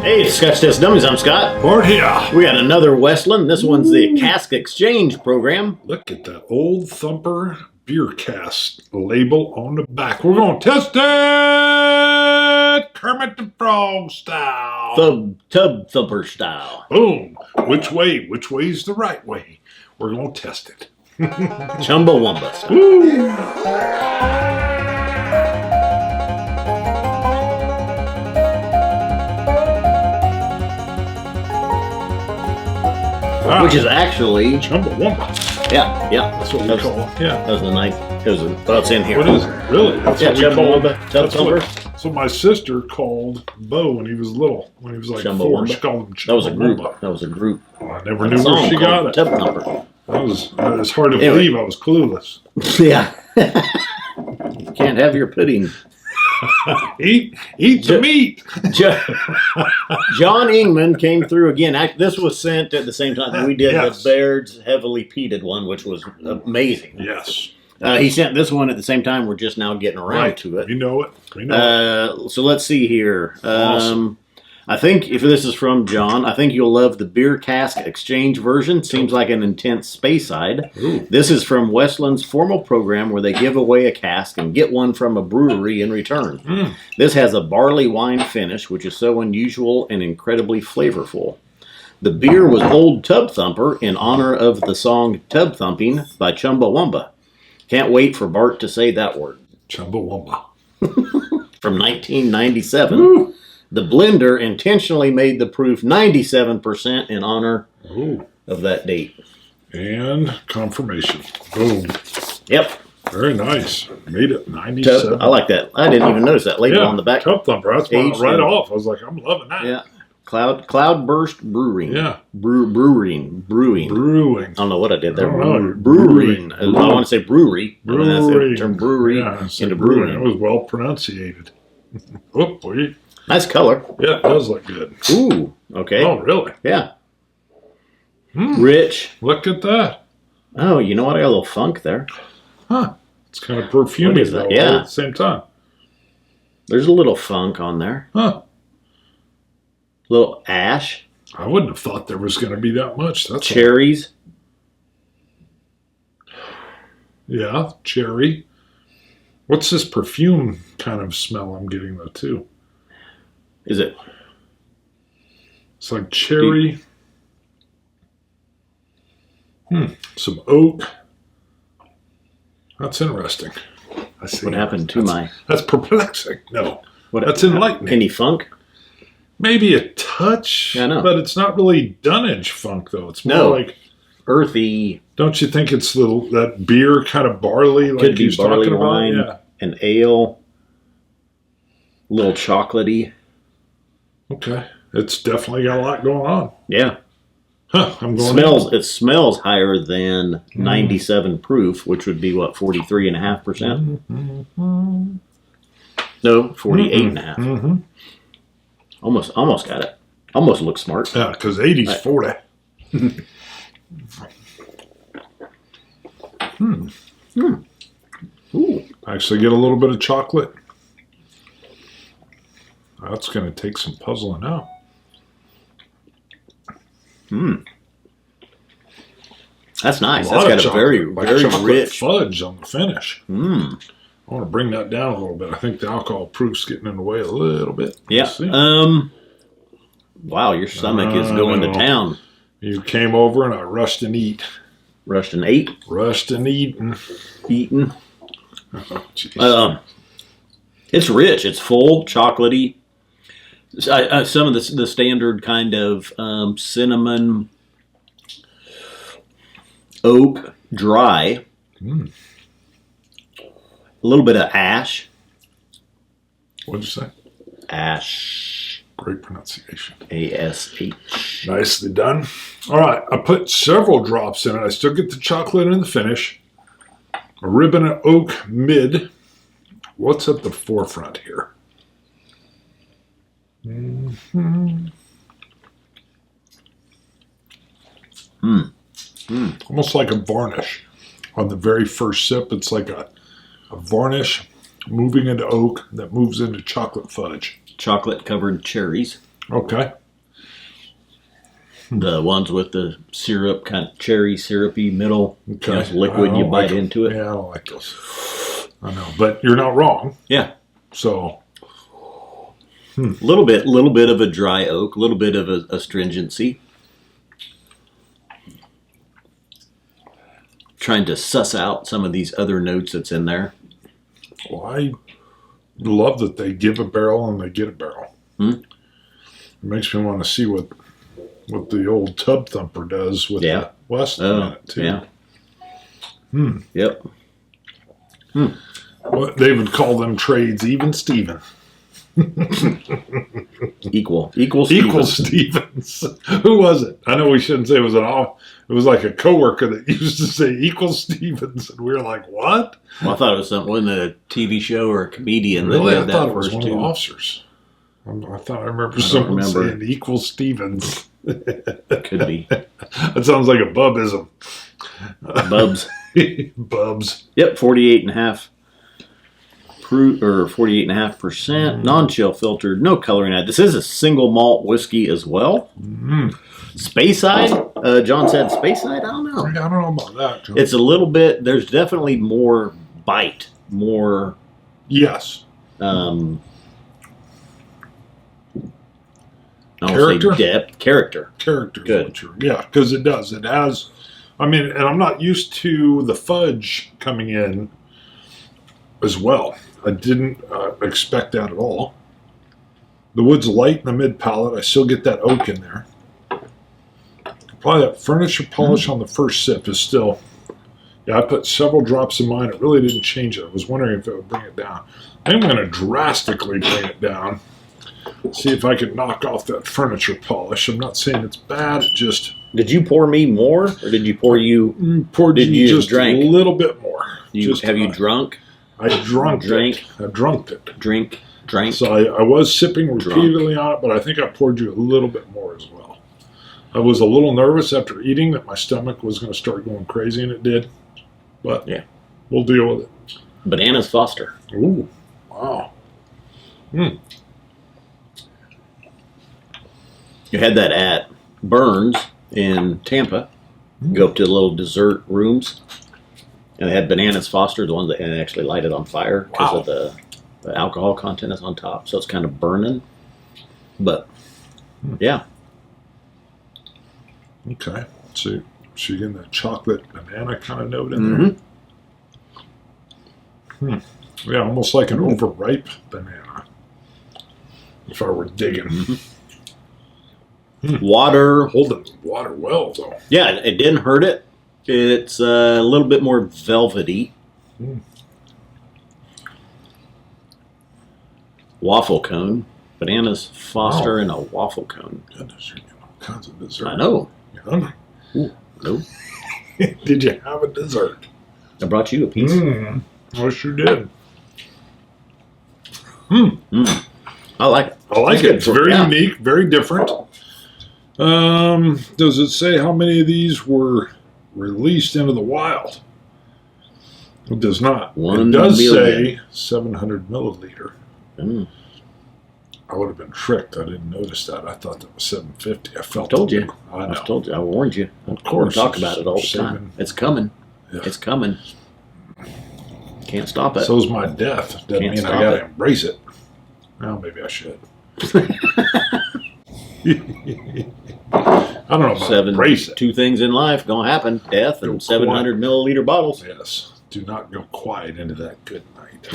Hey, Scotch It, Dummies, I'm Scott. Bart here. We got another Westland. This one's the Cask exchange program. Look at that old thumper beer cask label on the back. We're going to test it Kermit the Frog style. Tubthumber style. Boom. Which way? Which way's the right way? We're going to test it. Chumbawamba style. Woo. Which is actually... Chumbawamba. Yeah. That's what we call it. Yeah. That was the ninth. Well, it's in here. What is it? Really? That's Yeah, what we call it. Chumbawamba, That's Tubthumber. what my sister called Bo when he was little. When he was like 4, she called him Chumbawamba. That was a group. Oh, I never knew where she got it. Tubthumber. It's hard to believe I was clueless. Yeah. You can't have your pudding. Eat the meat. John Ingman came through again. This was sent at the same time that we did Yes. the Baird's heavily peated one, which was amazing. Yes. He sent this one at the same time. We're just now getting around Right. to it. You know it. We know it. So let's see here. Awesome. I think if this is from John, I think you'll love the beer cask exchange version. Seems like an intense Speyside. Ooh. This is from Westland's formal program where they give away a cask and get one from a brewery in return. Mm. This has a barley wine finish, which is so unusual and incredibly flavorful. The beer was Old Tub Thumper in honor of the song Tub Thumping by Chumbawamba. Can't wait for Bart to say that word. Chumbawamba. From 1997. Ooh. The blender intentionally made the proof 97% in honor Ooh. of that date. And confirmation. Boom. Yep. Very nice. Made it 97. I like that. I didn't even notice that label on the back. Tubthumber. That's Aged right in- off. I was like, I'm loving that. Yeah. Cloudburst Brewing. Yeah. Brewing. Brewing. I don't know what I did there. I don't know. Brewing. I want to say brewery. But then that's Brewing. the term brewery Yeah, I said into brewing. It brewing. was well pronunciated. Oh, boy. Nice color. Yeah, it does look good. Ooh. Okay. Oh, really? Yeah. Mm. Rich. Look at that. Oh, you know what? I got a little funk there. Huh. It's kind of perfumey, What is that? though, Yeah. all at the same time. There's a little funk on there. Huh. Little ash. I wouldn't have thought there was going to be that much. That's Cherries. Yeah, cherry. What's this perfume kind of smell I'm getting, though, too? Is it? It's like cherry. Some oak. That's interesting. I see. What happened to my... That's perplexing. No. What, That's enlightening. Any funk? Maybe a touch. Yeah, I know. But it's not really Dunnage funk, though. It's more No. like... Earthy. Don't you think it's that beer kind of barley like Could be he's barley talking about? wine. Yeah. An ale. A little chocolatey. Okay. It's definitely got a lot going on. Yeah. Huh. I'm going It smells higher than 97 proof, which would be what, 43.5%? No, 48.5. Mm-hmm. Almost got it. Almost looks smart. Yeah, because 80's 40. Ooh. Actually get a little bit of chocolate. That's going to take some puzzling out. That's nice. A That's lot got of a very, chocolate, very chocolate rich. fudge on the finish. I want to bring that down a little bit. I think the alcohol proof's getting in the way a little bit. Yeah. Let's see. Wow, your stomach is going to town. You came over and I rushed and eat. Rushed and ate. Rushed and eaten. Eaten. Oh, jeez. It's rich. It's full, chocolatey. Some of the standard kind of cinnamon, oak, dry. A little bit of ash. What'd you say? Ash. Great pronunciation. A-S-H. Nicely done. All right, I put several drops in it. I still get the chocolate in the finish. A ribbon of oak mid. What's at the forefront here? Almost like a varnish. On the very first sip, it's like a varnish moving into oak, that moves into chocolate fudge. Chocolate-covered cherries. Okay. The ones with the syrup, kind of cherry syrupy middle, Okay. liquid, you bite them. into it. Yeah, I don't like those. I know, but you're not wrong. Yeah. So, a little bit of a dry oak, a little bit of a astringency. Trying to suss out some of these other notes that's in there. well, I love that they give a barrel and they get a barrel. It makes me want to see what the old Tubthumber does with the Westland in it, too. Yeah. Yep. Well, they would call them trades even Steven. Equal Stevens. Who was it? I know we shouldn't say it was it was like a coworker that used to say equal Stevens, and we were like, what? Well, I thought it was wasn't it a TV show or a comedian Really? that I did thought that it was first one of the too. officers. I thought I remember someone saying equal Stevens. Could be. That sounds like a bubism. Bubs. Bubs. Yep, 48.5 proof or 48.5%. Non-chill filtered, no coloring added. This is a single malt whiskey as well. Speyside. John said Speyside. I don't know. I don't know about that, John. It's a little bit. There's definitely more bite, more. Yes. I don't say depth, character. Character. Good. Yeah, because it does. It has. I mean, and I'm not used to the fudge coming in as well. I didn't expect that at all. The wood's light in the mid palate. I still get that oak in there. Probably that furniture polish on the first sip is still. Yeah, I put several drops in mine. It really didn't change it. I was wondering if it would bring it down. I'm going to drastically bring it down. See if I can knock off that furniture polish. I'm not saying it's bad. It just. Did you pour me more, or did you pour you? Poured you just drank? A little bit more. Have you drunk? I drank it. Drank. So I was sipping repeatedly on it, but I think I poured you a little bit more as well. I was a little nervous after eating that my stomach was going to start going crazy, and it did. But yeah, we'll deal with it. Bananas Foster. Ooh, wow. You had that at Burns in Tampa. Go up to the little dessert rooms, and they had Bananas Foster, the one that actually light it on fire because of the alcohol content is on top, so it's kind of burning. But yeah. Okay, so you're getting that chocolate banana kind of note in there. Yeah, almost like an overripe banana. If I were digging. Water. Holding the water well, though. Yeah, it didn't hurt it. It's a little bit more velvety. Waffle cone. Bananas Foster and a waffle cone. Goodness, you're getting all kinds of dessert. I know. You're hungry. Nope. Did you have a dessert? I brought you a piece. I sure did. I like it. I like it. It's very unique, very different. Does it say how many of these were released into the wild? It does not. It does say 700 milliliter. I would have been tricked. I didn't notice that. I thought that was 750. I told you. I know. I told you. I warned you. Of course. We talk about it all the time. It's coming. Yeah. It's coming. Can't stop it. So's my death. Doesn't mean I gotta embrace it. Well, maybe I should. I don't know about embrace it. Two things in life gonna happen: death and 700 milliliter bottles. Yes. Do not go quiet into that good night.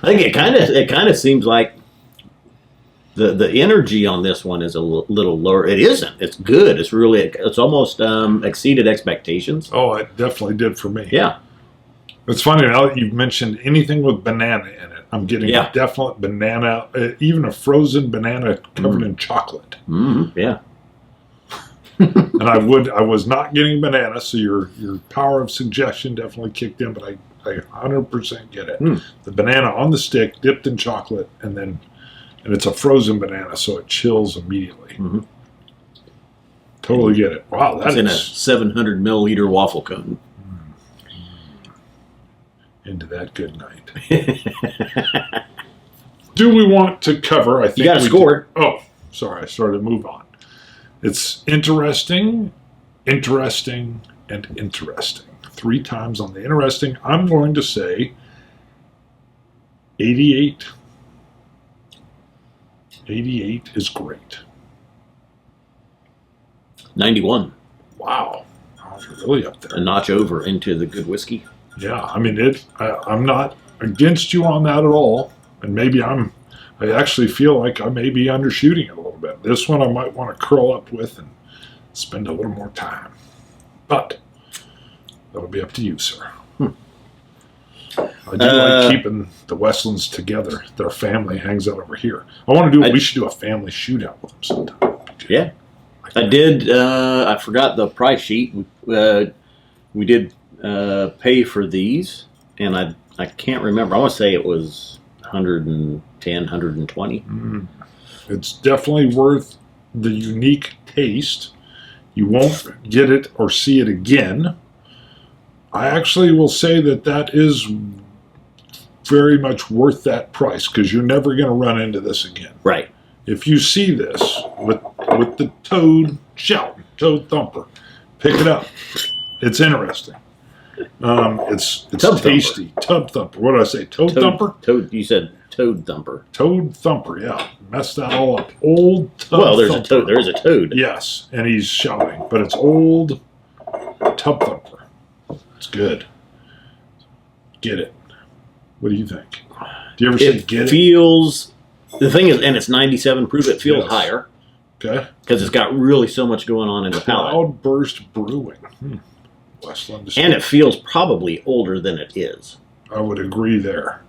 I think it kind of seems like the energy on this one is a little lower. It isn't. It's good. It's almost exceeded expectations. Oh, it definitely did for me. Yeah. It's funny now that you've mentioned anything with banana in it. I'm getting a definite banana, even a frozen banana covered in chocolate. Yeah. And I was not getting banana, so your power of suggestion definitely kicked in, but I 100% get it. The banana on the stick, dipped in chocolate, and it's a frozen banana, so it chills immediately. Totally get it. Wow, that's in a 700 milliliter waffle cone. into that good night. Do we want to cover? I think You got to we score. do. Oh, sorry. I started to move on. It's interesting, interesting, and interesting. 3 times on the interesting. I'm going to say 88. 88 is great. 91. Wow. I was really up there. A notch over into the good whiskey. Yeah, I mean, I'm not against you on that at all. And maybe I actually feel like I may be undershooting it a little bit. This one I might want to curl up with and spend a little more time. But that'll be up to you, sir. I do like keeping the Westlands together. Their family hangs out over here. We should do a family shootout with them sometime. Yeah. I did. I forgot the price sheet. We did pay for these, and I can't remember. I want to say it was 110, 120. It's definitely worth the unique taste. You won't get it or see it again. I actually will say that is very much worth that price because you're never going to run into this again. Right. If you see this with the toad shouting, Toad Thumper, pick it up. It's interesting. It's tasty. Tubthumper. What did I say? Toad Thumper? You said Toad Thumper. Toad Thumper, yeah. Messed that all up. Old Tub Well, there's Thumper. there is a toad. Yes, and he's shouting, but it's old Tub Thumper. It's good. Get it. What do you think? Do you ever say get it? Feels, the thing is, and it's 97 proof, it feels Yes. higher. Okay. Because it's got really so much going on in the palate. Cloudburst Brewing. Westland. And it feels probably older than it is. I would agree there.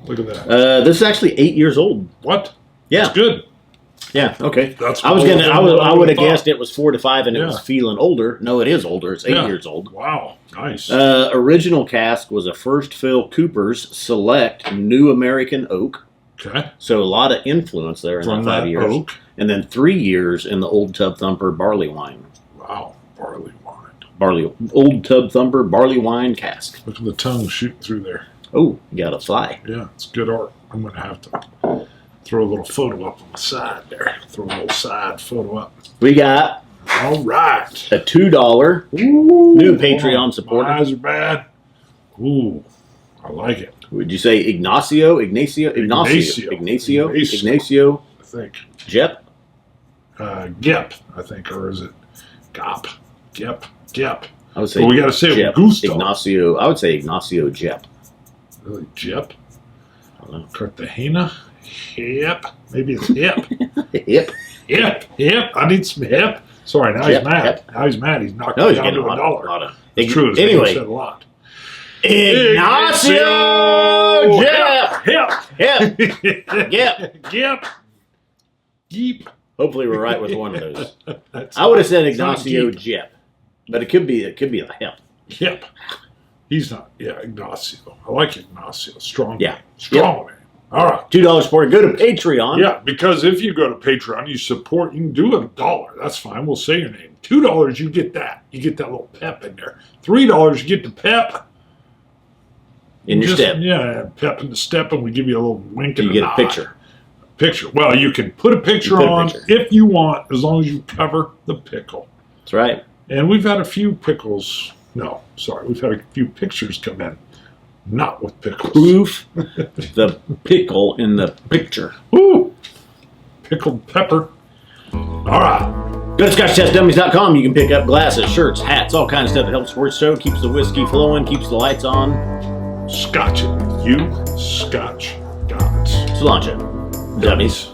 Look at that. This is actually 8 years old. What? Yeah. That's good. Yeah, okay. That's I would have thought. guessed it was 4 to 5 and it Yeah. was feeling older. No, it is older. It's 8 years old. Wow. Nice. Original cask was a first fill Cooper's Select New American Oak. Okay. So a lot of influence there in From that 5 that years. oak. And then 3 years in the Old Tubthumper barley wine. Wow. Barley wine. Old Tubthumper barley wine cask. Look at the tongue shooting through there. Oh, you got a fly. Yeah, it's good art. I'm going to have to throw a little photo up on the side there. Throw a little side photo up. We got All right. a $2 Ooh, new Patreon supporter. My eyes are bad. Ooh, I like it. Would you say Ignacio? Ignacio. I think. Jep? Gep, I think, or is it Gop? Gep. I would say Well, we got to say it Jep. with gusto. Ignacio. I would say Ignacio Jep. Really, Jep? I don't know. Cartagena? Hip? Maybe it's hip. Yep. Hip. I need some hip. Sorry, now Jep, he's mad. hip. Now he's mad. He's knocked No, me he's down getting to a $1. lot of. It's true. His Anyway, name said a lot. Ignacio Jep. Yep. Geep. Hopefully, we're right with one of those. That's I would have said it's not Ignacio Geep. Jep, but it could be a hip. Yep. He's not. Yeah, Ignacio. I like Ignacio. Strong. Yeah. Name. Strong name. All right. $2 supporter. Go to Patreon. Yeah, because if you go to Patreon, you support. You can do $1. That's fine. We'll say your name. $2, you get that. You get that little pep in there. $3, you get the pep. In your step. Yeah, pep in the step, and we give you a little wink and You a get nod. a picture. Picture. Well, you can put a picture put a on picture. if you want, as long as you cover the pickle. That's right. And we've had a few pickles. No, sorry. We've had a few pictures come in. Not with pickles. Proof the pickle in the picture. Woo! Pickled pepper. All right. Go to ScotchTestDummies.com. You can pick up glasses, shirts, hats, all kinds of stuff that helps support the show, keeps the whiskey flowing, keeps the lights on. Scotch it. You Scotch gods. Cilantro. Dummies.